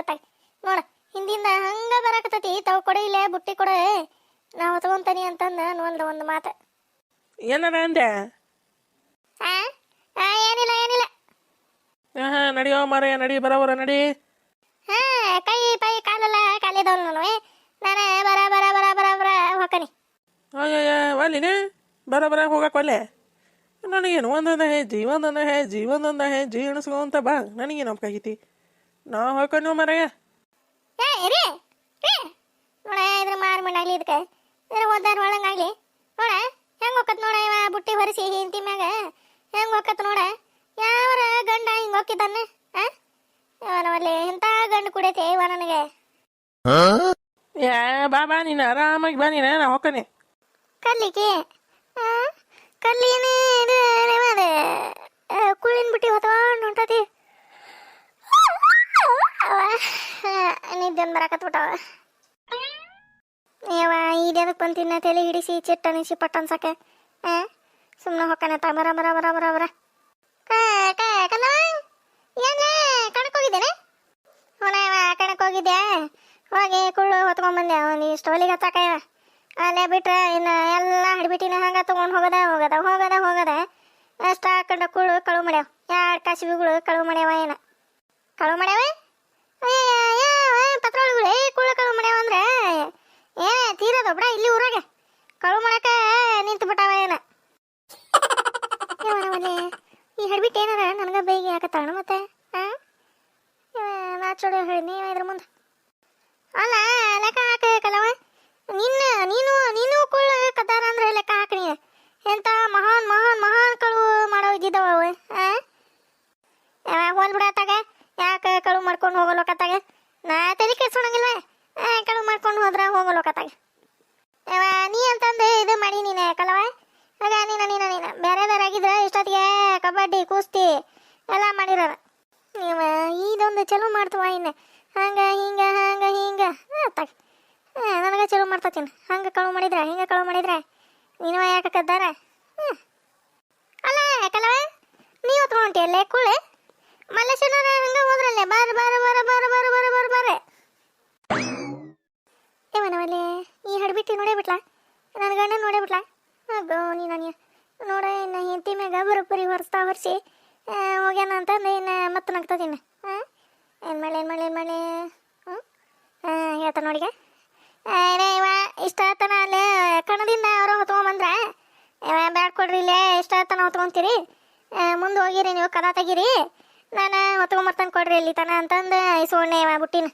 ಹೊತ್ತಾಗ ನೋಡ ಹಿಂದಿಂದ ಹಂಗ ಬರಾಕತ್ತತಿ. ತಾವು ಕೊಡ ಇಲ್ಲೇ ಬುಟ್ಟಿ ಕೊಡ, ನಾ ಹೊತ್ಕೊಂತಾನಿ ಅಂತಂದ ಒಂದು ಮಾತು. ಏನಾರ ಅಂದೆ? ಏನಿಲ್ಲ ಏನಿಲ್ಲ. ನಡಿಯೋ ಮಾರಯ್ಯ, ನಡಿ ಬರೋಬರ ನಡಿ. ಕೈ ಪೈ ಕಾಲೆಲ್ಲ ಕಾಲಿದವನು ನಾನು ಬರ ಬರ ಬರ ಬರ ಬರ ಹೋಗ್ಕನಿ. ಅಯ್ಯಯ್ಯ ಒಲ್ಲಿನೇ ಬರೋಬರ ಹೋಗಕ್ಕೆ ಒಲ್ಲೆ. ನನಗೇನು ಒಂದೊಂದು ಹೆಜ್ಜೆ ಎಣಿಸ್ಕೊಂತ ಬಾ. ನನಗೇನು ಒಪ್ಕಾಗೈತಿ, ನಾ ಹೋಗ್ಕೊಂಡು ಮಾರಯ್ಯ. ರೀ ನೋಡ ಇದ್ರ ಮಾರು ಮಣ್ಣಾಗ್ಲಿ, ಇದಕ್ಕೆ ಇದ್ರ ಓದಾರ ಒಳಂಗಾಗ್ಲಿ. ನೋಡ ಹೆಂಗೆ ಹೋಗತ್ ನೋಡ, ಇವ ಬುಟ್ಟಿ ಹೊರಿಸಿ ಹಿಂತಿ ಮ್ಯಾಗ ಹೆಂಗೆ ಹೋಗತ್ ನೋಡ. ಯಾವರ ಗಂಡ ಹಿಂಗೆ ಹೋಗಿದ್ದಾನ? ಇವನಲ್ಲಿ ಎಂಥ ಗಂಡು ಕುಡೈತೆ ಇವ ನನಗೆ. ಬಾ ನೀನು ಆರಾಮಾಗಿ ಬಾ, ನೀನು ನಾ ಹೋಗ್ತಾನೆ. ಕಲ್ಲಿಗೆ ಕಲ್ಲಿನೇ ಕುಳ್ಳಿನ ಬುಟ್ಟಿ ಹೊತ್ಕೊಂಡು ಹೊಂಟತಿ. ನಿದ್ದೆಂದು ಬರಾಕತ್ಬಿಟ್ಟವ. ಯಾವ ಇದಕ್ಕೆ ಬಂತಿನ ತಲೆ ಹಿಡಿಸಿ ಚಿಟ್ಟ ಅನಿಸಿ ಪಟ್ಟ ಅನ್ಸಕ್ಕೆ. ಸುಮ್ಮನೆ ಹೊಕ್ಕನೆ ತ ಬರ ಬರ ಬರ ಬರ ಬರ. ಏನೇ ಕಣಕ್ಕೆ ಹೋಗಿದ್ದೇನೆ? ಕಣಕ್ಕೆ ಹೋಗಿದ್ದೆ, ಹೋಗಿ ಕುಳ್ಳು ಹೊತ್ಕೊಂಡ್ಬಂದೆ. ಅವನು ಇಷ್ಟು ಹೊಲಿಗೆ ಹತ್ತಾಕ ಅಲ್ಲೇ ಬಿಟ್ರೆ ಇನ್ನು ಎಲ್ಲ ಹಿಡ್ಬಿಟ್ಟಿನ ಹಂಗೆ ತೊಗೊಂಡು ಹೋಗದ ಅಷ್ಟು ಹಾಕೊಂಡ ಕುಳ್ಳು ಕಳುವು ಮಾಡ್ಯಾವ. 2 ಕಸಿಬಿಗಳು ಕಳುವು ಮಾಡ್ಯಾವ. ಕಳುವು ಮಾಡ್ಯಾವ ಪತ್ರೋಳಿಗಳು ಕುಳ್ಳು ಕಳುವು ಮಾಡ್ಯಾವ ಅಂದ್ರೆ ತೀರದ ಬಿಡ ಇಲ್ಲಿ ಊರಾಗ ಕಳುವು ಮಾಡಕ್ಕೆ ನಿಂತು ಬಿಟ್ಟಾವ. ಈ ಹಿಡ್ಬಿಟ್ಟು ಏನಾರ ನನಗೆ ಬೇಗ ಹಾಕತ್ತಾಳ ಮತ್ತೆ. ನಾಚೋಡಿ ಹೇಳಿ ಇದ್ರ ಮುಂದೆ ಅಲ್ಲ ಲೆಕ್ಕ ಹಾಕಲ್ಲವ. ನೀನು ಕುಳ್ಳು ಕದ್ದಾರ ಅಂದ್ರೆ ಲೆಕ್ಕ ಹಾಕಿ. ಎಂತ ಮಹಾನ್ ಮಹಾನ್ ಮಹಾನ್ ಕಳುವು ಮಾಡೋ ಇದ್ದಿದ್ದವ ಅವು. ಹೋಲ್ ಬಿಡತ್ತಾಗ ಯಾಕೆ ಕಳುವು ಮಾಡ್ಕೊಂಡು ಹೋಗಲೋಕತ್ತಾಗ ನಾ ತಲೆ ಕೆಡ್ಸೋಣಂಗಿಲ್ವ. ಕಳುವು ಮಾಡ್ಕೊಂಡು ಹೋದ್ರೆ ಹೋಗಲೋಕತ್ತಾಗ ನೀ ಅಂತಂದು ಇದು ಮಾಡಿ ನೀನು ಕಲವ. ಆಗ ನೀನು ಬೇರೆ ಆಗಿದ್ರೆ ಇಷ್ಟೊತ್ತಿಗೆ ಕಬಡ್ಡಿ ಕುಸ್ತಿ ಎಲ್ಲ ಮಾಡಿರೋಣ. ನೀವು ಇದೊಂದು ಚಲೋ ಮಾಡ್ತವ. ಇನ್ನು ಹಂಗೆ ಹಿಂಗೆ ತಗ ನನಗೆ ಚಲೋ ಮಾಡ್ತೀನಿ. ಹಂಗೆ ಕಳುವು ಮಾಡಿದ್ರೆ ಹಿಂಗೆ ಕಳುವು ಮಾಡಿದ್ರೆ ನೀನು ಯಾಕೆ ಕದ್ದಾರ? ಅಲ್ಲ ಕಲವ ನೀವು ತೊಗೊಂಟಿಯಲ್ಲೇ ಕುಳ್ಳೆ ಮಲ್ಲೇಶ್ವರ ಹಂಗೆ ಹೋದ್ರಲ್ಲೇ ಬಾರ ಬಾರ ಬಾರ ಬಾರ ಬಾರ ಬಾರ ಬಾರ ಬಾರ. ಏವನವಲ್ಲಿ ಈ ಹಡ್ಬಿಟ್ಟು ನೋಡೇ ಬಿಟ್ಲಾ, ನನ್ನ ಗಂಡ ನೋಡೇ ಬಿಟ್ಲಾ. ಅಗ್ಗೋ ನೀನು ನೋಡ ಇನ್ನು ಹೆಂಡತಿ ಮ್ಯಾಗ ಬರೋಬ್ಬರಿ ಹೊರಿಸಿ ಹೋಗ್ಯಾನ ಅಂತಂದು ಇನ್ನು ಮತ್ತೆ ನಗ್ತದಿನ್ನು. ಏನು ಮಾಡಲಿ ಹೇಳ್ತಾನೆ ನೋಡಿಗೆ. ಇವ ಇಷ್ಟ ಆತನ ಅಲ್ಲೇ ಕಣದಿಂದ ಅವರು ಹೊತ್ಕೊಂಬಂದ್ರೆ ಬ್ಯಾಡ್ ಕೊಡ್ರಿ ಇಲ್ಲೇ ಇಷ್ಟ ಆತನ ಹೊತ್ಕೊಂತೀರಿ, ಮುಂದೆ ಹೋಗಿರಿ ನೀವು ಕದ ತೆಗೀರಿ, ನಾನು ಹೊತ್ಕೊಂಬರ್ತಾನೆ ಕೊಡ್ರಿ ಇಲ್ಲಿ ತನ ಅಂತಂದು ಇಸ್ಕೊಂಡೆ ಇವ ಬುಟ್ಟಿನ.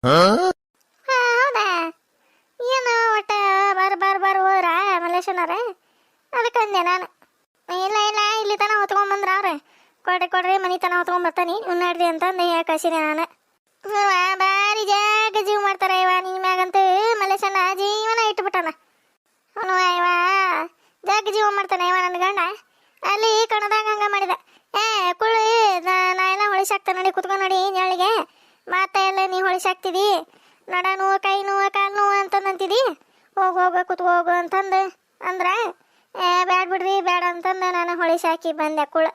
ಹೌದಾ ಏನು ಒಟ್ಟು ಬಾರ್ ಹೋದ್ರ ಮಲ್ಲೇಶನಾರ? ಅದಕ್ಕೆ ಅಂದೆ ನಾನು. ಇಲ್ಲ ಇಲ್ಲಿ ತನ ಹೊತ್ಕೊಂಬಂದ್ರ ಅವ್ರೆ ಕೊಡ್ರಿ ಮನೆ ತನ ಹೊತ್ಕೊಂಬರ್ತಾನೆ ನೀವು ನಡ್ರಿ ಅಂತಂದು ಕಳ್ಸಿದೆ ನಾನು. ಭಾರಿ ಜಾಗ ಜೀವ ಮಾಡ್ತಾರ ಇವ ನಿನ್ನ ಮ್ಯಾಗಂತೂ. ಮಲ್ಲೇಶನ ಜೀವನ ಇಟ್ಬಿಟ್ಟಾನ ಅವನು. ಇವ ಜಾಗ ಜೀವ ಮಾಡ್ತಾನೆ ಇವ ನನ್ನ ಗಂಡ. ಅಲ್ಲಿ ಕಣದಾಗ ಹಂಗ ಮಾಡಿದ. ಕುಳ್ಳಿ ನಾ ಎಲ್ಲ ಹೊಳಿಸಾಕ್ತ ನೋಡಿ, ಕುತ್ಕೊಂಡು ನೋಡಿ ನೆಳಿಗೆ ಮಾತ ಎಲ್ಲ ನೀ ಹೊಳಿಸಾಕ್ತಿದಿ, ನಡ ನೋವು ಕೈ ನೋವು ಕಾಲು ನೋವು ಅಂತಂದಂತಿದಿ, ಹೋಗು ಕುತ್ಕೋಗು ಅಂತಂದು ಅಂದ್ರೆ ಬ್ಯಾಡ್ ಬಿಡ್ರಿ ಬ್ಯಾಡ ಅಂತಂದು ನಾನು ಹೊಳಿಸಾಕಿ ಬಂದೆ ಕುಳ್ಳ.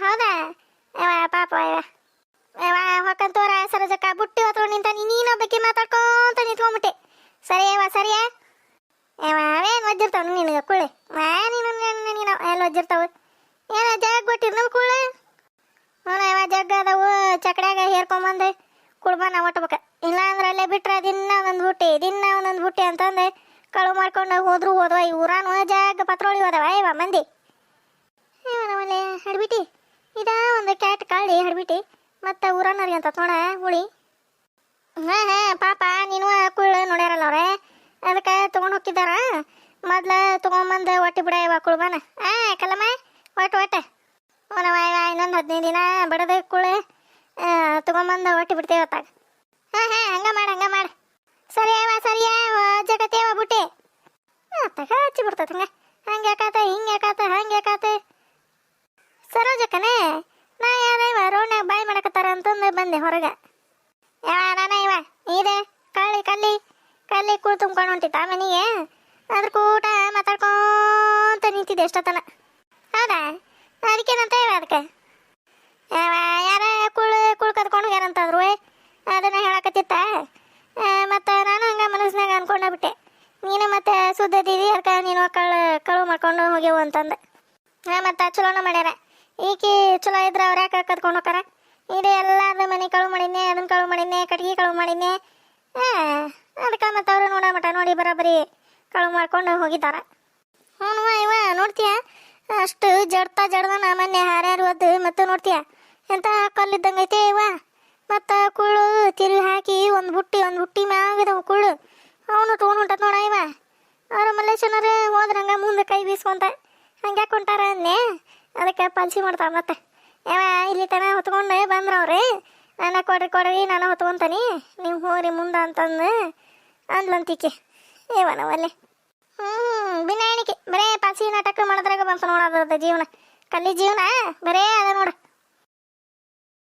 ಹೌದಾ ಪಾಪ ಹೊಕ್ಕಂತೋರ ಸರಜಕ್ಕ ಬುಟ್ಟಿ ಹೊತ್ಕೊಂಡು ನಿಂತ ನೀನೊಬ್ಬಕ್ಕೆ ಮಾತಾಡ್ಕೊಂತ ನಿಂತ್ಕೊಂಡ್ಬಿಟ್ಟೆ. ಸರಿಯಾ ಅವೇನು ಒಜ್ಜಿರ್ತಾವ ನಿನಗೆ ಕುಳ್ಳಿ? ನೀನು ಎಲ್ಲ ಒಜ್ಜಿರ್ತಾವ. ಏನ ಜಗ್ ಕೊಟ್ಟಿರ್ ನಮ್ಮ ಕುಳ್ಳಿ? ಜಗ್ ಅದಾವು ಚಕಡ್ಯಾಗ ಹೇರ್ಕೊಂಬಂದು ಕುಳ್ಬಾನ ಒಟ್ಬೇಕ. ಇಲ್ಲ ಅಂದ್ರೆ ಅಲ್ಲೇ ಬಿಟ್ರೆ ದಿನ ಒಂದೊಂದು ಬುಟ್ಟಿ ಅಂತಂದು ಕಳುವು ಮಾಡ್ಕೊಂಡು ಹೋದ್ವ. ಈ ಊರಾನು ಜಾಗ ಪತ್ರೋಳಿ ಹೋದವ ಇವ ಮಂದಿ. ಇವನವಲ್ಲೇ ಹಡ್ಬಿಟ್ಟಿ ಒಂದು ಕ್ಯಾಟ್ ಕಾಳಿ ಹಡ್ಬಿಟ್ಟಿ ಮತ್ತು ಊರನ್ನವ್ರಿಗೆ ಅಂತ ನೋಡ ಹುಳಿ. ಪಾಪ ನೀನು ಕುಳ್ಳು ನೋಡ್ಯಾರಲ್ಲ ಅವ್ರೆ, ಅದಕ್ಕೆ ತೊಗೊಂಡು ಹೋಗಿದ್ದಾರ. ಮೊದ್ಲು ತೊಗೊಂಬಂದು ಒಟ್ಟಿ ಬಿಡ ಇವ ಕುಳ್ಬಾನ. ಕಲಮ್ಮ ಒಟ್ಟು ಅವನವ ಇನ್ನೊಂದು 15 ದಿನ ಬಡದ ಕುಳ್ಳು ತೊಗೊಂಬಂದು ಒಟ್ಟಿ ಬಿಡ್ತೇವೆ ಹೊತ್ತಾಗ. ಹಂಗೆ ಮಾಡು. ಸರಿಯಾ ಜಗತ್ತೇವ ಬುಟ್ಟಿ ತಗ ಹಚ್ಚಿ ಬಿಡ್ತೈತೆ. ಹಂಗೆ ಯಾಕಾತ ಸರೋಜಕ್ಕನೇ ನಾ ಯಾರ ಇವ ರೋಡ್ನಾಗ ಬಾಯ್ ಮಾಡಕತ್ತಾರ ಅಂತಂದು ಬಂದೆ ಹೊರಗೆ. ಇವ ಇದೆ ಕಲ್ಲಿ ಕೂಳು ತುಂಬ್ಕೊಂಡು ಹೊಂಟಿತ್ತ ಮನೆಗೆ. ಅದ್ರ ಕೂಟ ಮಾತಾಡ್ಕೊಂತ ನಿಂತಿದ್ದೆ ಎಷ್ಟೊತ್ತನ. ಹೌದಾ ಅದಕ್ಕೇನಂತ ಇವ ಅದಕ್ಕೆ ಯಾರ ಕುಳ್ ಕದ್ಕೊಂಡು ಹೋಗ್ಯಾರಂತಂದ್ರು ಅದನ್ನ ಹೇಳಕತ್ತಿತ್ತ. ಮತ್ತು ನಾನು ಹಂಗೆ ಮನಸ್ಸಿನಾಗ ಅನ್ಕೊಂಡ ಬಿಟ್ಟೆ, ನೀನು ಮತ್ತೆ ಸುದ್ದಿದ್ದೀವಿ ಅದಕ್ಕೆ ನೀನು ಕಳು ಮಾಡ್ಕೊಂಡು ಹೋಗ್ಯವು ಅಂತಂದು. ಮತ್ತು ಚಲೋನ ಮಾಡ್ಯಾರ. ಈಕಿ ಚಲೋ ಇದ್ರೆ ಅವ್ರು ಯಾಕೆ ಕದ್ಕೊಂಡು ಹೋಗಾರ? ಇಡೀ ಎಲ್ಲಾರ್ದು ಮನೆ ಕಳು ಮಾಡಿದ್ನೆ, ಅದನ್ನ ಕಳು ಮಾಡಿದ್ನೆ, ಕಟ್ಗೆ ಕಳು ಮಾಡಿದ್ನೆ. ಅದಕ್ಕೆ ಮತ್ತು ಅವರು ನೋಡೋ ಮಟ ನೋಡಿ ಬರೋಬ್ಬರಿ ಕಳು ಮಾಡ್ಕೊಂಡು ಹೋಗಿದ್ದಾರೆ. ಹ್ಞೂ ಇವ ನೋಡ್ತೀಯ, ಅಷ್ಟು ಜಡ್ದಾನ ಮೊನ್ನೆ ಹಾರ್ಯಾರು ಅದು ಮತ್ತು ನೋಡ್ತೀಯ ಎಂಥ ಕಲ್ಲಿದ್ದಂಗೆ ಐತೆ ಇವ. ಮತ್ತು ಕುಳ್ಳು ತಿರುವಿ ಹಾಕಿ ಒಂದು ಬುಟ್ಟಿ ಮ್ಯಾಗಿದವು ಕುಳ್ಳು. ಅವನು ತೊಗೊಂಡು ಹೊಂಟತ್ ನೋಡ ಇವ. ಅವರು ಮಲ್ಲೇಶನರು ಹೋದ್ರಂಗೆ ಮುಂದೆ ಕೈ ಬೀಸ್ಕೊಂತ ಹಂಗೆ ಕೊಂಟಾರ ಅನ್ನೆ. ಅದಕ್ಕೆ ಪಲ್ಸಿ ಮಾಡ್ತಾರೆ ಮತ್ತೆ. ಯಾವ ಇಲ್ಲಿ ತನ ಹೊತ್ಕೊಂಡು ಬಂದ್ರವ್ರಿ, ನಾನು ಕೊಡ್ರಿ ನಾನು ಹೊತ್ಕೊಂತಾನೆ, ನೀವು ಹೋಗ್ರಿ ಮುಂದೆ ಅಂತಂದು ಅಂದ್ಲಂತಿಕೆ ಇವನವಲ್ಲೇ. ಬಿನಾಯಣಿಕೆ ಬರೇ ಪಾಸಿ ನಾಟಕ ಮಾಡೋದ್ರಾಗ ಬಂತು ನೋಡೋದ ಜೀವನ. ಕಲ್ಲಿ ಜೀವನ ಬರೇ ಅದ ನೋಡ.